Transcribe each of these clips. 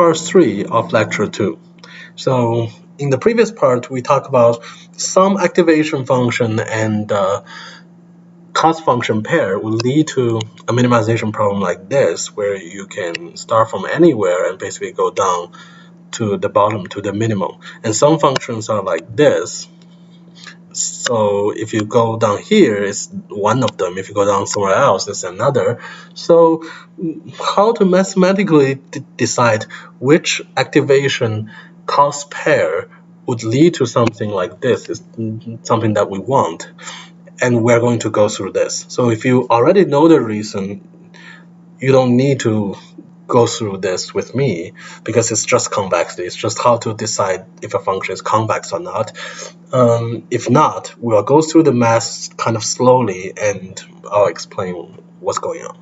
part 3 of lecture 2. So in the previous part, we talked about some activation function and cost function pair will lead to a minimization problem like this, where you can start from anywhere and basically go down to the bottom, to the minimum. And some functions are like this. So if you go down here, it's one of them. If you go down somewhere else, it's another. So how to mathematically decide which activation cost pair would lead to something like this is something that we want. And we're going to go through this. So if you already know the reason, you don't need to go through this with me, because it's just convexity. It's just how to decide if a function is convex or not. If not, we'll go through the math kind of slowly, and I'll explain what's going on.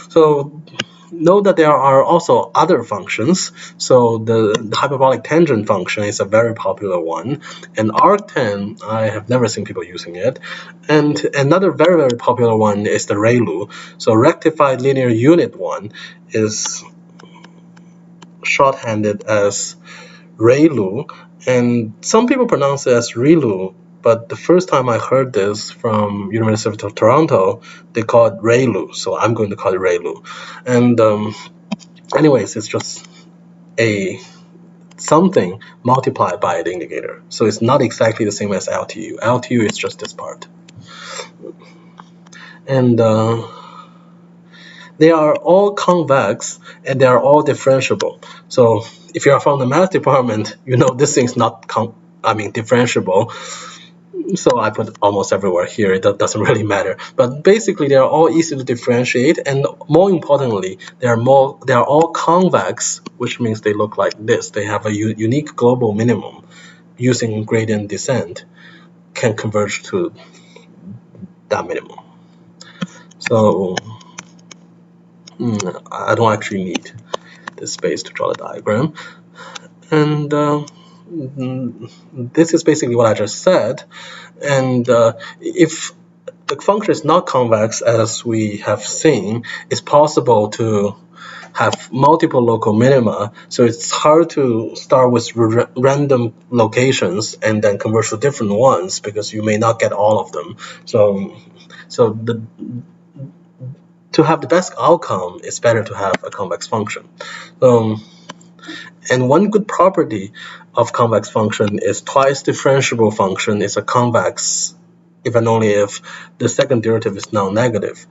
So note that there are also other functions. So the hyperbolic tangent function is a very popular one, and arctan, I have never seen people using it. And another very, very popular one is the ReLU. So rectified linear unit one is shorthanded as ReLU, and some people pronounce it as ReLU, but the first time I heard this from University of Toronto, they call it ReLU, so I'm going to call it ReLU. And anyways, it's just a something multiplied by the indicator. So it's not exactly the same as LTU. LTU is just this part. And they are all convex, and they are all differentiable. So if you are from the math department, you know this thing's not differentiable. So I put almost everywhere here. It doesn't really matter. But basically, they are all easy to differentiate, and more importantly, they are all convex, which means they look like this. They have a unique global minimum. Using gradient descent, can converge to that minimum. So I don't actually need this space to draw the diagram. And this is basically what I just said. And if the function is not convex, as we have seen, it's possible to have multiple local minima. So it's hard to start with random locations and then converge to different ones, because you may not get all of them. So to have the best outcome, it's better to have a convex function. And one good property of convex function is twice differentiable function is a convex if and only if the second derivative is non-negative.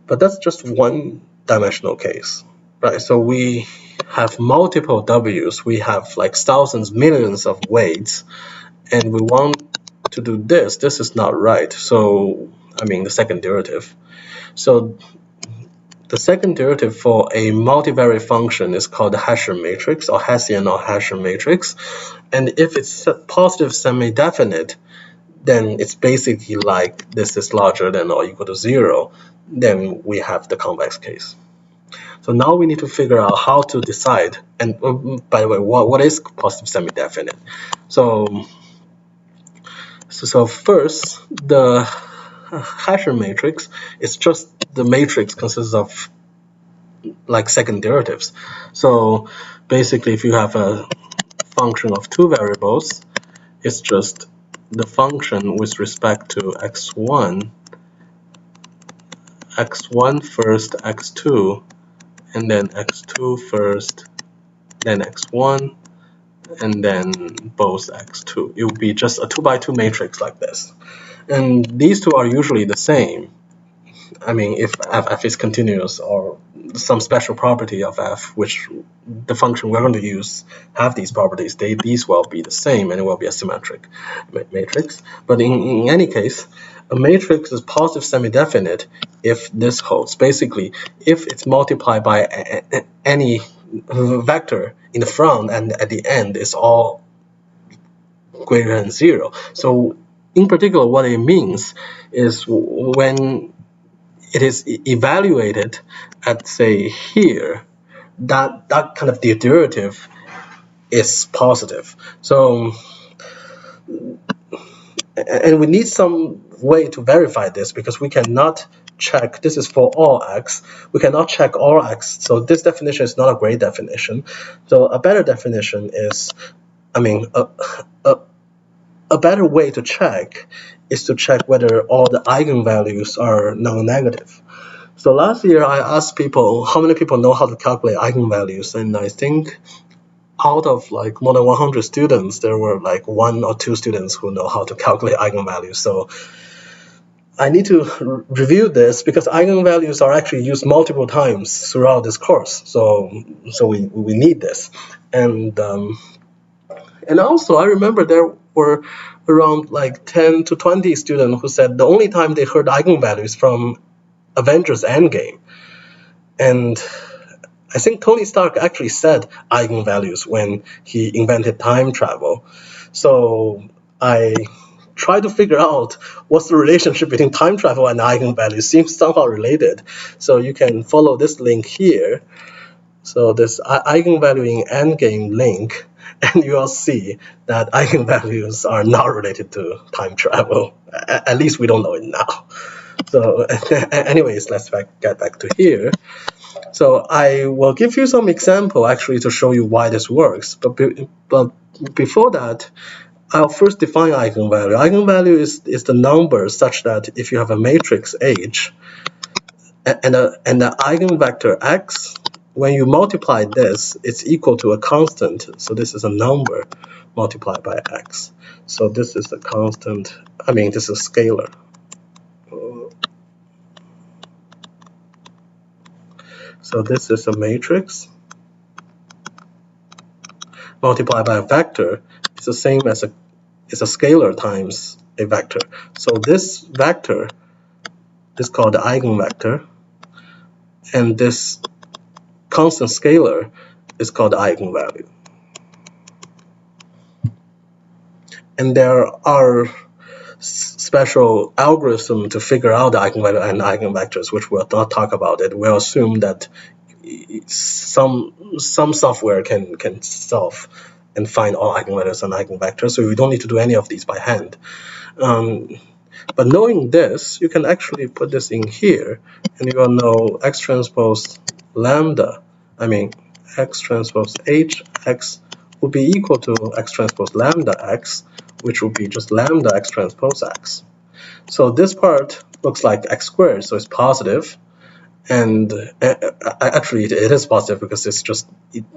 But that's just one-dimensional case, right? So we have multiple w's. We have like thousands, millions of weights, and we want to do this. This is not right. So, the second derivative. So the second derivative for a multivariate function is called the Hessian matrix, or Hessian or Hessian matrix. And if it's positive semi-definite, then it's basically like this is larger than or equal to 0. Then we have the convex case. So now we need to figure out how to decide. And by the way, what is positive semi-definite? So first, the Hessian matrix is just the matrix consists of like second derivatives. So basically, if you have a function of two variables, it's just the function with respect to x1 first, x2, and then x2 first, then x1, and then both x2. It would be just a 2x2 matrix like this. And these two are usually the same. If f is continuous or some special property of f, which the function we're going to use have these properties, these will be the same, and it will be a symmetric matrix. But in any case, a matrix is positive semi-definite if this holds. Basically, if it's multiplied by any vector in the front and at the end, it's all greater than 0. So in particular, what it means is when it is evaluated at, say, here, that kind of derivative is positive. So, and we need some way to verify this because we cannot check, this is for all x, we cannot check all x, so this definition is not a great definition. So a better definition is, I mean, a better way to check is to check whether all the eigenvalues are non-negative. So last year I asked people, how many people know how to calculate eigenvalues, and I think out of like more than 100 students, there were like 1 or 2 students who know how to calculate eigenvalues. So I need to review this because eigenvalues are actually used multiple times throughout this course. So we need this. And also I remember there were around like 10 to 20 students who said the only time they heard eigenvalues from Avengers Endgame. And I think Tony Stark actually said eigenvalues when he invented time travel. So I tried to figure out what's the relationship between time travel and eigenvalues. Seems somehow related. So you can follow this link here. So this eigenvaluing endgame link, and you will see that eigenvalues are not related to time travel. At least we don't know it now. So anyways, let's get back to here. So I will give you some example actually to show you why this works. But before that, I'll first define eigenvalue. Eigenvalue is the number such that if you have a matrix H and the eigenvector x, when you multiply this, it's equal to a constant. So this is a number multiplied by x. So this is a constant. I mean, this is a scalar. So this is a matrix multiplied by a vector. It's the same as it's a scalar times a vector. So this vector is called the eigenvector, and this constant scalar is called the eigenvalue. And there are special algorithms to figure out the eigenvalue and eigenvectors, which we'll not talk about it. We'll assume that some software can solve and find all eigenvalues and eigenvectors, so we don't need to do any of these by hand. But knowing this, you can actually put this in here, and you will know x transpose lambda, I mean x transpose hx would be equal to x transpose lambda x, which would be just lambda x transpose x. So this part looks like x squared, so it's positive. And actually, it is positive because it's just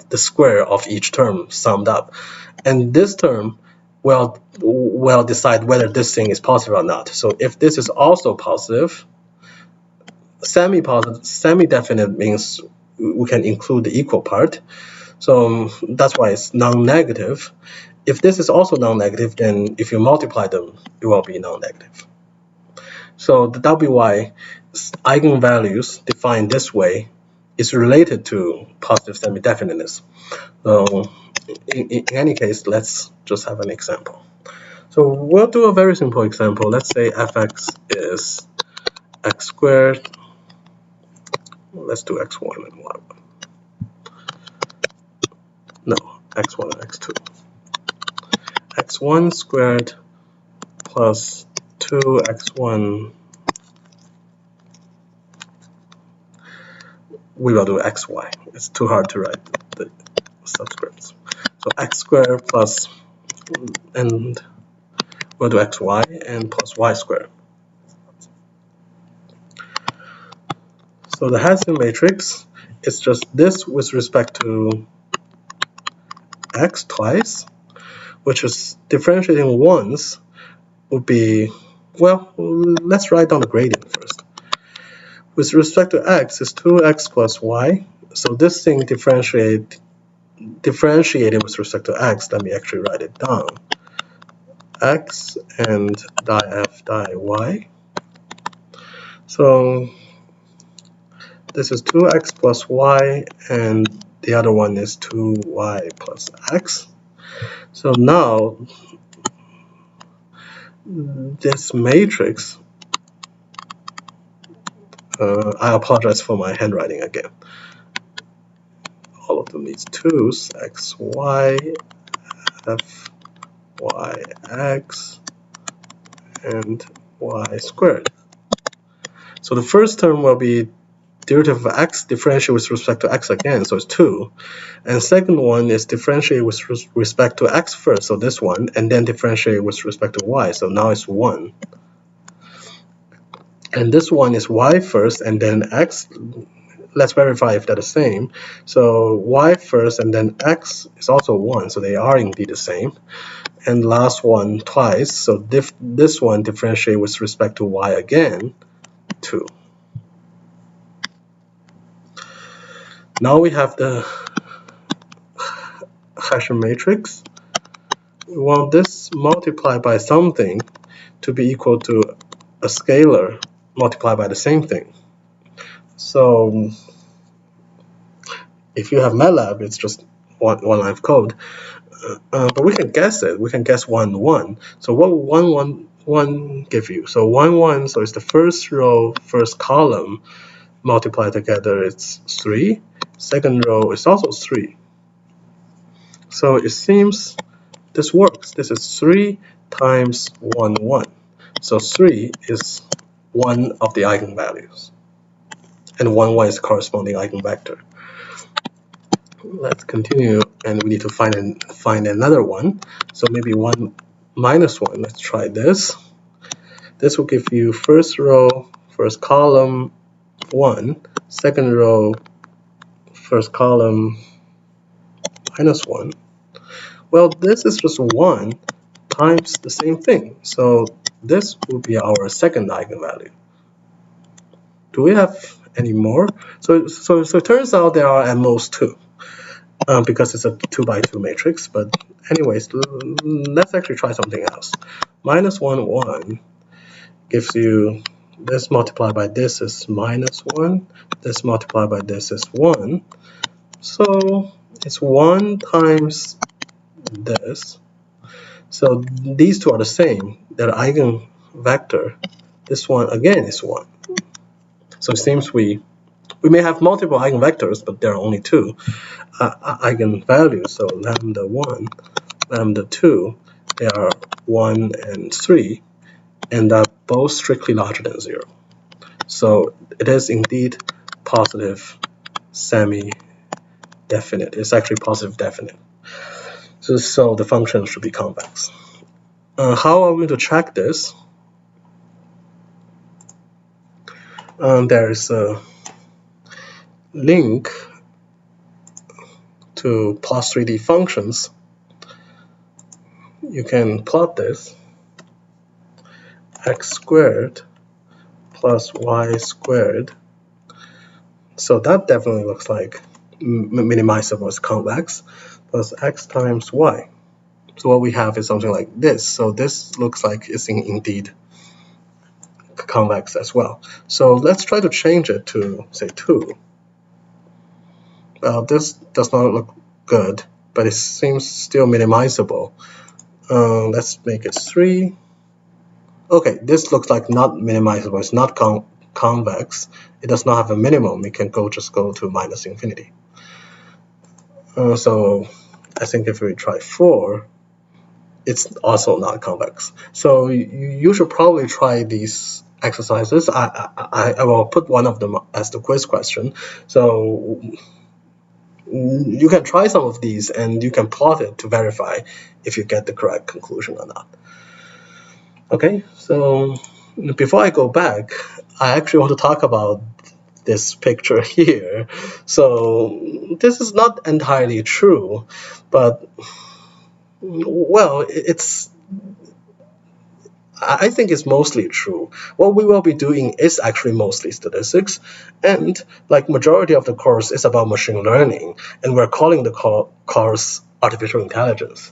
the square of each term summed up. And this term will decide whether this thing is positive or not. So if this is also positive, semi-positive, semi-definite means we can include the equal part. So that's why it's non-negative. If this is also non-negative, then if you multiply them, it will be non-negative. So that'll be why eigenvalues defined this way is related to positive semi-definiteness. So in any case, let's just have an example. So we'll do a very simple example. Let's say fx is x squared. Let's do x1 and y1. No, x1 and x2. x1 squared plus 2x1. We will do xy. It's too hard to write the subscripts. So x squared plus, and we'll do xy and plus y squared. So the Hessian matrix is just this with respect to x twice, which is differentiating once would be, well, let's write down the gradient first. With respect to x is 2x plus y. So this thing differentiated with respect to x. Let me actually write it down. X and di f di y. So this is 2x plus y, and the other one is 2y plus x. So now this matrix, I apologize for my handwriting again. All of them needs 2's, x, y, f, y, x, and y squared. So the first term will be derivative of x differentiated with respect to x again, so it's 2. And second one is differentiated with respect to x first, so this one, and then differentiated with respect to y, so now it's 1. And this one is y first and then x. Let's verify if they're the same. So y first and then x is also 1, so they are indeed the same. And last one twice, so this one differentiate with respect to y again, 2. Now we have the Hessian matrix. We want this multiplied by something to be equal to a scalar multiplied by the same thing. So if you have MATLAB, it's just one line of code. But we can guess it. We can guess 1, 1. So what will 1, 1, 1 give you? So 1, 1, so it's the first row, first column multiplied together, it's 3. Second row is also 3. So it seems this works. This is 3 times 1, 1. So 3 is one of the eigenvalues. And 1, 1 is the corresponding eigenvector. Let's continue, and we need to find another one. So maybe 1 minus 1. Let's try this. This will give you first row, first column, 1. Second row, first column, minus 1. Well, this is just 1 times the same thing. So this will be our second eigenvalue. Do we have any more? So it turns out there are at most 2. Because it's a 2 by 2 matrix, but anyways, let's actually try something else. Minus 1, 1 gives you this multiplied by this is minus 1, this multiplied by this is 1. So it's 1 times this. So these two are the same. They're eigenvector. This one again is 1. So it seems we may have multiple eigenvectors, but there are only 2 eigenvalues. So lambda 1, lambda 2, they are 1 and 3, and are both strictly larger than 0. So it is indeed positive semi-definite. It's actually positive definite. So the function should be convex. How are we going to check this? There is a link to plus 3D functions. You can plot this x squared plus y squared. So that definitely looks like minimizable as convex, plus x times y. So what we have is something like this. So this looks like it's indeed convex as well. So let's try to change it to, say, 2. Well, this does not look good, but it seems still minimizable. Let's make it 3. Okay, this looks like not minimizable. It's not convex. It does not have a minimum. It can just go to minus infinity. So I think if we try 4, it's also not convex. So you should probably try these exercises. I will put one of them as the quiz question. So you can try some of these and you can plot it to verify if you get the correct conclusion or not. Okay, so before I go back, I actually want to talk about this picture here. So this is not entirely true, but well, I think it's mostly true. What we will be doing is actually mostly statistics, and like majority of the course is about machine learning, and we're calling the course artificial intelligence.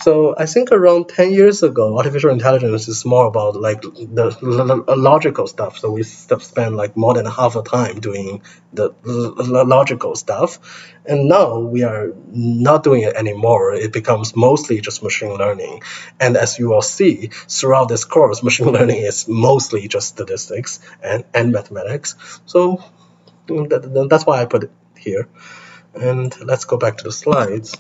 So I think around 10 years ago, artificial intelligence is more about like the logical stuff. So we spend like more than half the time doing the logical stuff. And now we are not doing it anymore. It becomes mostly just machine learning. And as you will see throughout this course, machine learning is mostly just statistics and mathematics. So that's why I put it here. And let's go back to the slides.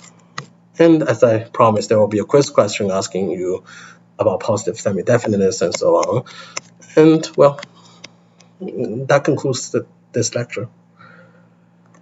And as I promised, there will be a quiz question asking you about positive semi-definiteness and so on. And well, that concludes this lecture.